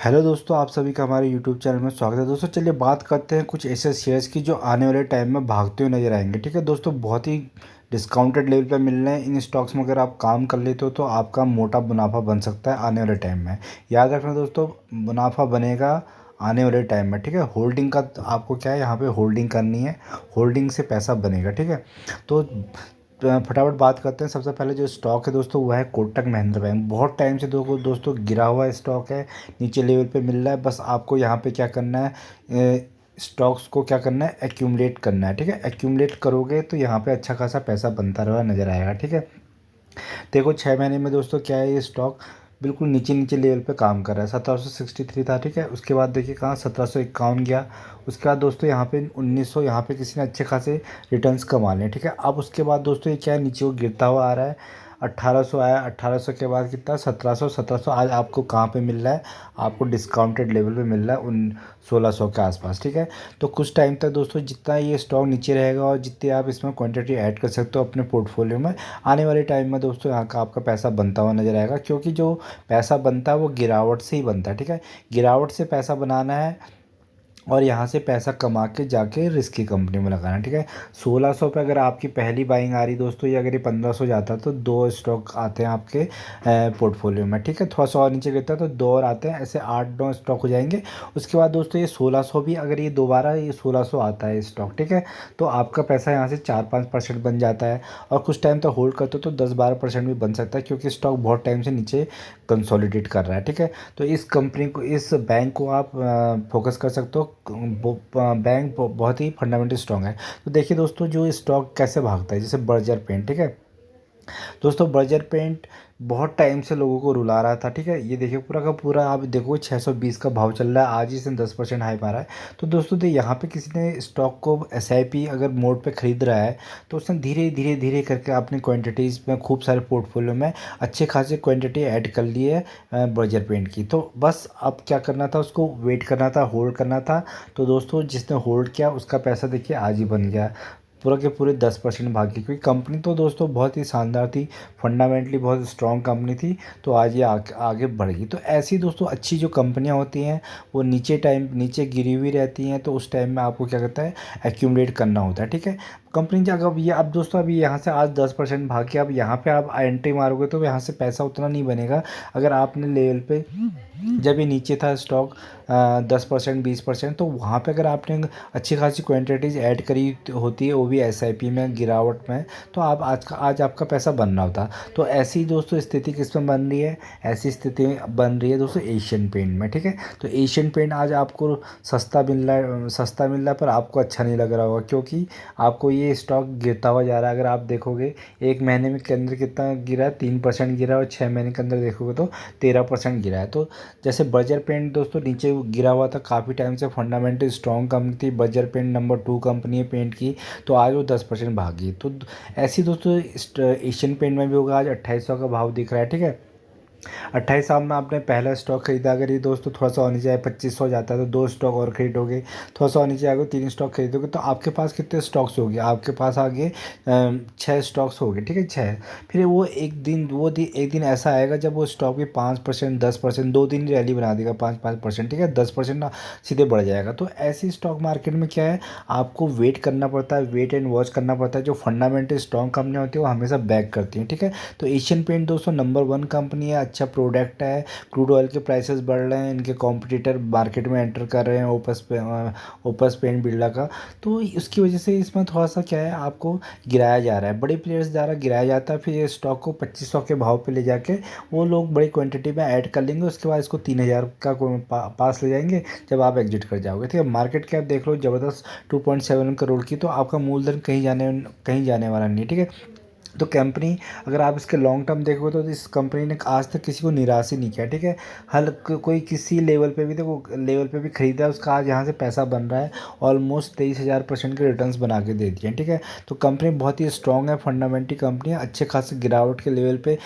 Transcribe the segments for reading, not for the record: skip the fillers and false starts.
Hello दोस्तों, आप सभी का हमारे यूट्यूब चैनल में स्वागत है। दोस्तों चलिए बात करते हैं कुछ ऐसे शेयर्स की जो आने वाले टाइम में भागते हुए नजर आएंगे। ठीक है दोस्तों, बहुत ही डिस्काउंटेड लेवल पे मिल रहे हैं। इन स्टॉक्स में अगर आप काम कर लेते हो तो आपका मोटा मुनाफा बन सकता है आने वाले टाइम में। याद रखना दोस्तों, मुनाफा बनेगा आने वाले टाइम में। ठीक है, होल्डिंग का आपको क्या है, यहाँ पे होल्डिंग करनी है। होल्डिंग से पैसा बनेगा। ठीक है, तो फटाफट बात करते हैं। सबसे पहले जो स्टॉक है दोस्तों वह है कोटक महिंद्रा बैंक। बहुत टाइम से दोस्तों गिरा हुआ स्टॉक है, नीचे लेवल पे मिल रहा है। बस आपको यहाँ पे क्या करना है, स्टॉक्स को क्या करना है, एक्यूमुलेट करना है। ठीक है, एक्यूमुलेट करोगे तो यहाँ पे अच्छा खासा पैसा बनता रहा नजर आएगा। ठीक है, देखो 6 महीने में दोस्तों क्या है, ये स्टॉक बिल्कुल नीचे नीचे लेवल पे काम कर रहा है। 1763 था। ठीक है, उसके बाद देखिए कहाँ 1751 गया। उसके बाद दोस्तों यहाँ पे 1900, यहाँ पे किसी ने अच्छे खासे रिटर्न्स कमा लिए। ठीक है, अब उसके बाद दोस्तों ये क्या है, नीचे वो गिरता हुआ आ रहा है। 1800 आया, 1800 के बाद कितना, 1700, 1700 आज आपको कहाँ पे मिल रहा है, आपको डिस्काउंटेड लेवल पे मिल रहा है उन 1600 के आसपास। ठीक है, तो कुछ टाइम तक दोस्तों जितना ये स्टॉक नीचे रहेगा और जितनी आप इसमें क्वांटिटी ऐड कर सकते हो अपने पोर्टफोलियो में, आने वाले टाइम में दोस्तों यहाँ का आपका पैसा बनता हुआ नजर आएगा। क्योंकि जो पैसा बनता है वो गिरावट से ही बनता है। ठीक है, गिरावट से पैसा बनाना है और यहाँ से पैसा कमा के जाके रिस्की कंपनी में लगाना। ठीक है, 1600 पे अगर आपकी पहली बाइंग आ रही दोस्तों, या अगर ये 1500 जाता है तो दो स्टॉक आते हैं आपके पोर्टफोलियो में। ठीक है, थोड़ा सा और नीचे गिरता है तो दो और आते हैं, ऐसे 8-9 स्टॉक हो जाएंगे। उसके बाद दोस्तों ये 1600 भी, अगर ये दोबारा ये 1600 आता है स्टॉक, ठीक है, तो आपका पैसा यहाँ से 4-5% बन जाता है। और कुछ टाइम तक होल्ड करते हो तो 10-12% भी बन सकता है, क्योंकि स्टॉक बहुत टाइम से नीचे कंसोलिडेट कर रहा है। ठीक है, तो इस कंपनी को, इस बैंक को आप फोकस कर सकते हो। बैंक बहुत ही फंडामेंटल स्ट्रांग है। तो देखिए दोस्तों, जो स्टॉक कैसे भागता है, जैसे बर्जर पेंट। ठीक है दोस्तों, बर्जर पेंट बहुत टाइम से लोगों को रुला रहा था। ठीक है, ये देखिए पूरा का पूरा आप देखो 620 का भाव चल रहा है, आज ही से 10% हाई मारा है। तो दोस्तों यहाँ पे किसी ने स्टॉक को एसआईपी अगर मोड पे खरीद रहा है तो उसने धीरे धीरे धीरे करके अपनी क्वांटिटीज़ में खूब सारे पोर्टफोलियो में अच्छे खासे क्वांटिटी ऐड कर ली है बर्जर पेंट की। तो बस अब क्या करना था, उसको वेट करना था, होल्ड करना था। तो दोस्तों जिसने होल्ड किया उसका पैसा देखिए आज ही बन गया, पूरा के पूरे 10% भागी। क्योंकि कंपनी तो दोस्तों बहुत ही शानदार थी, फंडामेंटली बहुत स्ट्रॉन्ग कंपनी थी, तो आज ये आगे बढ़ गई। तो ऐसी दोस्तों अच्छी जो कंपनियां होती हैं वो नीचे गिरी हुई रहती हैं, तो उस टाइम में आपको क्या करता है, एक्यूमुलेट करना होता है। ठीक है, कंपनी जब अब ये, अब दोस्तों अभी यहाँ से आज 10% भाग के अब यहाँ पे आप एंट्री मारोगे तो यहाँ से पैसा उतना नहीं बनेगा। अगर आपने लेवल पे जब ये नीचे था स्टॉक 10%, 20%, तो वहाँ पे अगर आपने अच्छी खासी क्वांटिटीज ऐड करी होती है, वो भी एसआईपी में गिरावट में, तो आप आज आपका पैसा बन रहा होता। तो ऐसी दोस्तों स्थिति किस में बन रही है, ऐसी स्थिति बन रही है दोस्तों एशियन पेंट में। ठीक है, तो एशियन पेंट आज आपको सस्ता मिल रहा है, पर आपको अच्छा नहीं लग रहा होगा, क्योंकि आपको ये स्टॉक गिरता हुआ जा रहा है। अगर आप देखोगे एक महीने में के अंदर कितना गिरा है, 3% गिरा है, और 6 महीने के अंदर देखोगे तो 13% गिरा है। तो जैसे बर्जर पेंट दोस्तों नीचे गिरा हुआ था काफ़ी टाइम से, फंडामेंटल स्ट्रॉन्ग कंपनी थी, बर्जर पेंट नंबर 2 कंपनी है पेंट की, तो आज वो 10% भागी। तो ऐसी दोस्तों एशियन पेंट में भी होगा। आज 2800 का भाव दिख रहा है। ठीक है, 28 साल में आपने पहला स्टॉक खरीदा, अगर ये दोस्तों थोड़ा सा और नीचे आए 2500 जाता है तो दो स्टॉक और खरीदोगे, थोड़ा सा और नीचे आएगा 3 स्टॉक खरीदोगे, तो आपके पास कितने स्टॉक्स हो गए, आपके पास आगे 6 स्टॉक्स हो गए। ठीक है, 6। फिर वो एक दिन ऐसा आएगा जब वो स्टॉक भी 5%, 10%, 2 दिन रैली बना देगा 5-5%। ठीक है, 10% ना सीधे बढ़ जाएगा। तो ऐसी स्टॉक मार्केट में क्या है, आपको वेट करना पड़ता है, वेट एंड वॉच करना पड़ता है। जो फंडामेंटल स्ट्रॉन्ग कंपनियाँ होती है वो हमेशा बैक करती हैं। ठीक है, तो एशियन पेंट दोस्तों नंबर 1 कंपनी है, अच्छा प्रोडक्ट है। क्रूड ऑयल के प्राइसेस बढ़ रहे हैं, इनके कॉम्पिटिटर मार्केट में एंटर कर रहे हैं, ओपस पेंट बिरला का। तो उसकी वजह से इसमें थोड़ा सा क्या है, आपको गिराया जा रहा है, बड़े प्लेयर्स द्वारा गिराया जाता है। फिर ये स्टॉक को 2500 के भाव पे ले जाके वो लोग बड़ी क्वांटिटी में ऐड कर लेंगे, उसके बाद इसको 3000 का पास ले जाएंगे जब आप एग्जिट कर जाओगे। ठीक है, मार्केट कैप देख लो ज़बरदस्त 2.7 करोड़ की, तो आपका मूलधन कहीं जाने वाला नहीं है। ठीक है, तो कंपनी, अगर आप इसके लॉन्ग टर्म देखोगे तो इस कंपनी ने आज तक किसी को निराश ही नहीं किया। ठीक है, कोई किसी लेवल पे भी देखो, लेवल पे भी खरीदा है उसका, आज यहाँ से पैसा बन रहा है। ऑलमोस्ट 23,000% के रिटर्न्स बना के दे दिए हैं। ठीक है, तो कंपनी बहुत ही स्ट्रांग है, फंडामेंटल कंपनी है, अच्छे खासे गिरावट के लेवल पे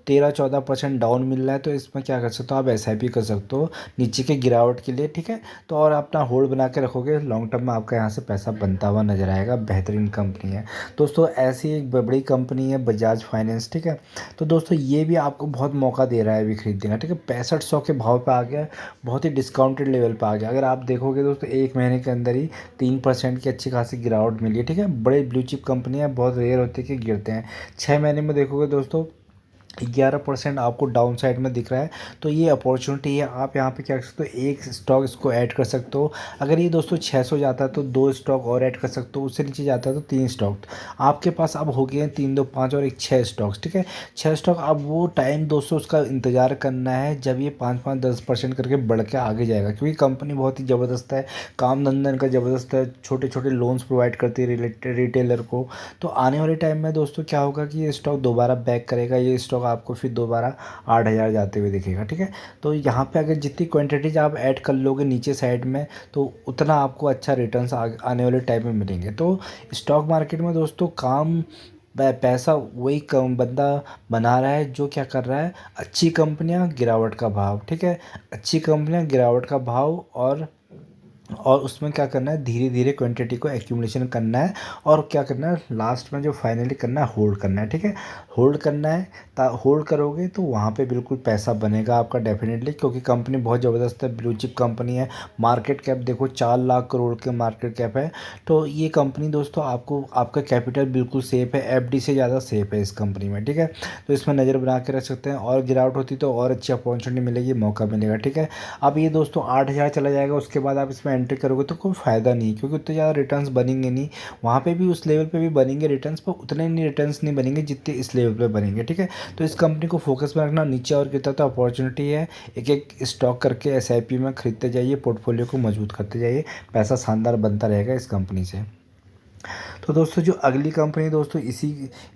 13-14% डाउन मिल रहा है, तो इसमें क्या कर सकते हो आप एसआईपी कर सकते हो नीचे के गिरावट के लिए, ठीक है। तो और अपना होल्ड बना के रखोगे, लॉन्ग टर्म में आपका यहाँ से पैसा बनता हुआ नजर आएगा। बेहतरीन कंपनी है दोस्तों। ऐसी एक बड़ी कंपनी है बजाज फाइनेंस, ठीक है। तो दोस्तों ये भी आपको बहुत मौका दे रहा है अभी खरीदने का, ठीक है। 6500 के भाव पे आ गया, बहुत ही डिस्काउंटेड लेवल पे आ गया। अगर आप देखोगे दोस्तों एक महीने के अंदर ही 3% की अच्छी खासी गिरावट मिली है, ठीक है। बड़े ब्लू चिप कंपनी है, बहुत रेयर होती है कि गिरते हैं। 6 महीने में देखोगे दोस्तों 11% आपको डाउन साइड में दिख रहा है। तो ये अपॉर्चुनिटी है, आप यहाँ पे क्या कर सकते हो, एक स्टॉक इसको ऐड कर सकते हो। अगर ये दोस्तों 600 जाता है तो 2 स्टॉक और ऐड कर सकते हो, उससे नीचे जाता है तो 3 स्टॉक। आपके पास अब हो गए हैं 3 2 5 और एक 6 स्टॉक्स, ठीक है। 6 स्टॉक। अब वो टाइम दोस्तों उसका इंतज़ार करना है जब ये 5-5 10% करके बढ़ के आगे जाएगा, क्योंकि कंपनी बहुत ही ज़बरदस्त है, काम धंधा इनका ज़बरदस्त है, छोटे छोटे लोन्स प्रोवाइड करती है रिटेलर को। तो आने वाले टाइम में दोस्तों क्या होगा कि ये स्टॉक दोबारा बैक करेगा, ये स्टॉक आपको फिर दोबारा 8,000 जाते हुए दिखेगा, ठीक है। तो यहाँ पे अगर जितनी क्वांटिटीज आप ऐड कर लोगे नीचे साइड में, तो उतना आपको अच्छा रिटर्न्स आने वाले टाइम में मिलेंगे। तो स्टॉक मार्केट में दोस्तों काम पैसा वही कम बंदा बना रहा है जो क्या कर रहा है, अच्छी कंपनियां गिरावट का भाव, ठीक है। अच्छी कंपनियां गिरावट का भाव, और उसमें क्या करना है, धीरे धीरे क्वांटिटी को एक्यूमुलेशन करना है, और क्या करना है लास्ट में जो फाइनली करना है होल्ड करना है, ठीक है। होल्ड करना है, होल्ड करोगे तो वहाँ पे बिल्कुल पैसा बनेगा आपका डेफिनेटली, क्योंकि कंपनी बहुत ज़बरदस्त है, ब्लू चिप कंपनी है। मार्केट कैप देखो 4 लाख करोड़ के मार्केट कैप है। तो ये कंपनी दोस्तों आपको आपका कैपिटल बिल्कुल सेफ़ है, एफडी से ज़्यादा सेफ़ है इस कंपनी में, ठीक है। तो इसमें नज़र बना के रख सकते हैं, और गिरावट होती तो और अच्छी अपॉर्चुनिटी मिलेगी, मौका मिलेगा, ठीक है। अब ये दोस्तों 8,000 चला जाएगा, उसके बाद आप इसमें एंट्री करोगे तो कोई फ़ायदा नहीं, क्योंकि उतने ज़्यादा रिटर्न्स बनेंगे नहीं। वहाँ पे भी उस लेवल पे भी बनेंगे रिटर्न्स, पर उतने नहीं रिटर्न्स नहीं बनेंगे जितने इस लेवल पे बनेंगे, ठीक है। तो इस कंपनी को फोकस में रखना, नीचे और गिरता तो अपॉर्चुनिटी है, एक एक स्टॉक करके एसआईपी में खरीदते जाइए, पोर्टफोलियो को मजबूत करते जाइए, पैसा शानदार बनता रहेगा इस कंपनी से। तो दोस्तों जो अगली कंपनी दोस्तों इसी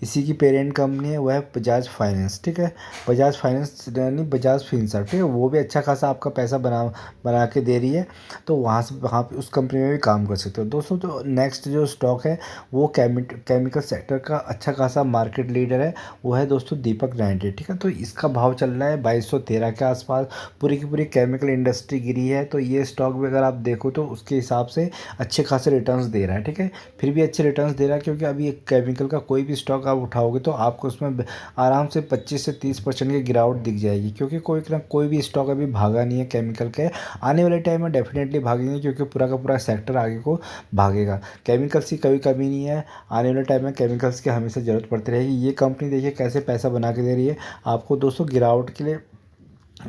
इसी की पेरेंट कंपनी है, वह है बजाज फाइनेंस, ठीक है। बजाज फाइनेंस यानी बजाज फिनसर्व, ठीक है। वो भी अच्छा खासा आपका पैसा बना बना के दे रही है, तो वहाँ पे उस कंपनी में भी काम कर सकते हो दोस्तों। तो नेक्स्ट जो स्टॉक है वो केमिकल सेक्टर का अच्छा खासा मार्केट लीडर है, वो है दोस्तों दीपक नाइट्रेट, ठीक है। तो इसका भाव चल रहा है 2213 के आसपास। पूरी की पूरी केमिकल इंडस्ट्री गिरी है, तो ये स्टॉक भी अगर आप देखो तो उसके हिसाब से अच्छे खासे रिटर्न्स दे रहा है, ठीक है। फिर भी अच्छे रिटर्न्स दे रहा है, क्योंकि अभी एक केमिकल का कोई भी स्टॉक आप उठाओगे तो आपको उसमें आराम से 25 से 30% की गिरावट दिख जाएगी, क्योंकि कोई ना कोई भी स्टॉक अभी भागा नहीं है केमिकल के। आने वाले टाइम में डेफिनेटली भागेंगे, क्योंकि पूरा का पूरा सेक्टर आगे को भागेगा। केमिकल्स की कभी कमी नहीं है, आने वाले टाइम में केमिकल्स की हमेशा ज़रूरत पड़ती रहेगी। ये कंपनी देखिए कैसे पैसा बना के दे रही है आपको दोस्तों, गिरावट के लिए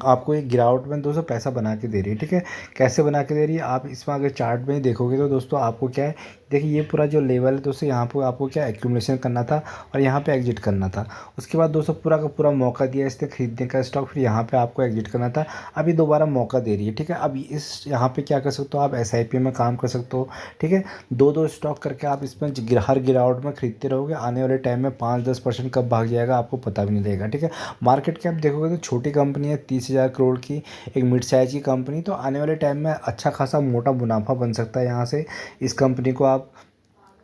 आपको एक गिरावट में दोस्तों पैसा बना के दे रही है, ठीक है। कैसे बना के दे रही है आप इसमें अगर चार्ट में ही देखोगे तो दोस्तों आपको क्या है, देखिए ये पूरा जो लेवल है दोस्तों, यहाँ पर आपको क्या एक्यूमुलेशन करना था और यहाँ पे एग्जिट करना था। उसके बाद दोस्तों पूरा का पूरा मौका दिया इसने खरीदने का स्टॉक, फिर यहाँ पे आपको एग्जिट करना था, अभी दोबारा मौका दे रही है, ठीक है। अब इस यहाँ पे क्या कर सकते हो आप, एसआईपी में काम कर सकते हो, ठीक है। 2-2 स्टॉक करके आप इसमें हर गिरावट में खरीदते रहोगे, आने वाले टाइम में 5-10% कब भाग जाएगा आपको पता भी नहीं लगेगा, ठीक है। मार्केट कैप देखोगे तो छोटी कंपनी है, 30,000 करोड़ की एक मिड साइज की कंपनी, तो आने वाले टाइम में अच्छा खासा मोटा मुनाफा बन सकता है यहाँ से। इस कंपनी को आप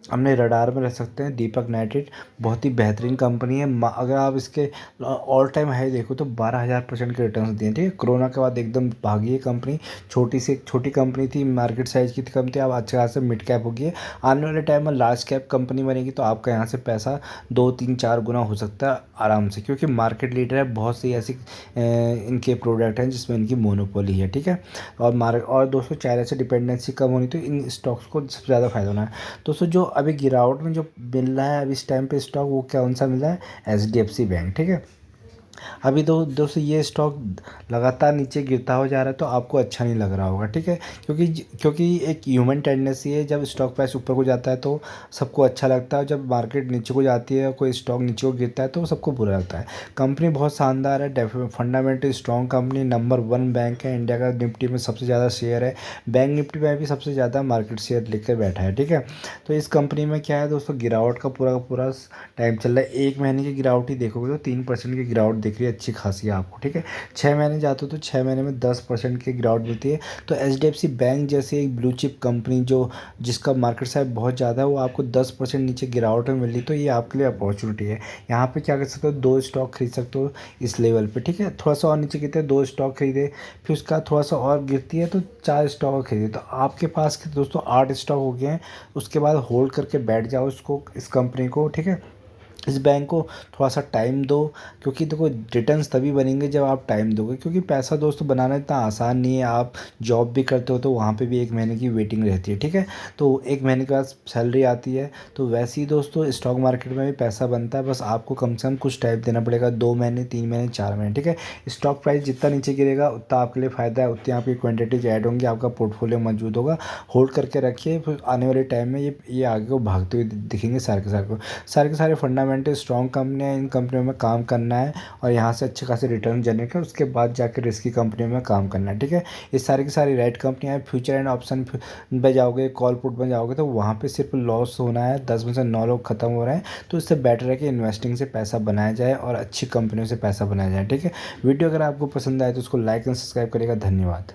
अपने रडार में रख सकते हैं। दीपक नाइट्रेट बहुत ही बेहतरीन कंपनी है, अगर आप इसके ऑल टाइम हाई देखो तो 12,000% के रिटर्न दिए, ठीक है। कोरोना के बाद एकदम भागी है कंपनी, छोटी से छोटी कंपनी थी, मार्केट साइज की कम थी, अब अच्छा खासा मिड कैप हो गई है। आने वाले टाइम में लार्ज कैप कंपनी बनेगी, तो आपका यहाँ से पैसा 2-3-4 गुना हो सकता है आराम से, क्योंकि मार्केट लीडर है। बहुत सी ऐसी इनके प्रोडक्ट हैं जिसमें इनकी मोनोपोली है, ठीक है। और दोस्तों चाइना से डिपेंडेंसी कम होनी, तो इन स्टॉक्स को सबसे ज़्यादा फायदा होना है दोस्तों। जो अभी गिरावट में जो मिल रहा है अभी इस टाइम पे स्टॉक, वो कौन सा मिल रहा है, एचडीएफसी बैंक, ठीक है। अभी तो दोस्तों ये स्टॉक लगातार नीचे गिरता हो जा रहा है, तो आपको अच्छा नहीं लग रहा होगा, ठीक है। क्योंकि एक ह्यूमन टेंडेंसी है, जब स्टॉक प्राइस ऊपर को जाता है तो सबको अच्छा लगता है, जब मार्केट नीचे को जाती है कोई स्टॉक नीचे को गिरता है तो सबको बुरा लगता है। कंपनी बहुत शानदार है, fundamentally strong company, number 1 bank है इंडिया का, निफ्टी में सबसे ज़्यादा शेयर है, बैंक निफ्टी में भी सबसे ज़्यादा मार्केट शेयर लेकर बैठा है, ठीक है। तो इस कंपनी में क्या है दोस्तों, गिरावट का पूरा टाइम चल रहा है। 1 महीने की गिरावट ही देखोगे तो 3% की गिरावट दिख दिख रही है अच्छी खासी आपको, ठीक है। 6 महीने जाते हो तो 6 महीने में 10% की गिरावट मिलती है। तो एचडीएफसी बैंक जैसी एक ब्लू चिप कंपनी जो जिसका मार्केट साइज बहुत ज़्यादा है, वो आपको 10% नीचे गिरावट में मिल रही, तो ये आपके लिए अपॉर्चुनिटी है। यहाँ पे क्या कर सकते हो, 2 स्टॉक खरीद सकते हो इस लेवल पे, ठीक है। थोड़ा सा और नीचे गिरते हैं, 2 स्टॉक खरीदे, फिर उसका थोड़ा सा और गिरती है तो 4 स्टॉक खरीदे, तो आपके पास के दोस्तों 8 स्टॉक हो गए हैं। उसके बाद होल्ड करके बैठ जाओ इसको, इस कंपनी को, ठीक है। इस बैंक को थोड़ा सा टाइम दो, क्योंकि देखो रिटर्न्स तभी बनेंगे जब आप टाइम दोगे, क्योंकि पैसा दोस्तों बनाना इतना आसान नहीं है। आप जॉब भी करते हो तो वहाँ पे भी 1 महीने की वेटिंग रहती है, ठीक है। तो 1 महीने के बाद सैलरी आती है। तो वैसे ही दोस्तों स्टॉक मार्केट में भी पैसा बनता है, बस आपको कम से कम कुछ टाइम देना पड़ेगा, 2 महीने, 3 महीने, 4 महीने, ठीक है। स्टॉक प्राइस जितना नीचे गिरेगा उतना आपके लिए फ़ायदा है, उतनी आपकी क्वान्टिटीज ऐड होंगी, आपका पोर्टफोलियो मौजूद होगा। होल्ड करके रखिए, फिर आने वाले टाइम में ये आगे को भागते हुए दिखेंगे सारे के सारे फंडामेंटल स्ट्रॉन्ग कंपनियां हैं। इन कंपनियों में काम करना है और यहाँ से अच्छे खासे रिटर्न जनरेट कर, उसके बाद जाकर रिस्की कंपनियों में काम करना है, ठीक है। ये सारी की सारी राइट कंपनियां हैं। फ्यूचर एंड ऑप्शन में जाओगे, कॉल पुट में जाओगे तो वहाँ पे सिर्फ लॉस होना है, 10 में से 9 लोग खत्म हो रहे हैं। तो इससे बेटर है कि इन्वेस्टिंग से पैसा बनाया जाए और अच्छी कंपनियों से पैसा बनाया जाए, ठीक है। वीडियो अगर आपको पसंद आए तो उसको लाइक एंड सब्सक्राइब करिएगा। धन्यवाद।